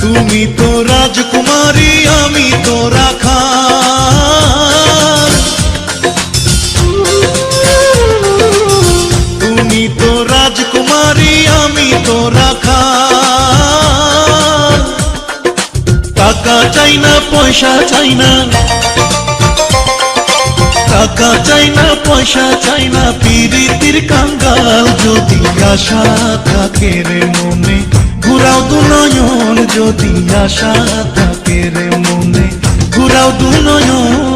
তুমি তো রাজকুমারী আমি তো রাখাল, তুমি তো রাজকুমারী আমি তো রাখাল। টাকা চাই না পয়সা চাই না, টাকা চাই না পয়সা চাই না পিরিতির কাঙ্গাল। যদি আশা থাকে রে মনে ঘুরাও দু নয়ন, যদি আশা থাকে রে মনে ঘুরাও দু নয়ন।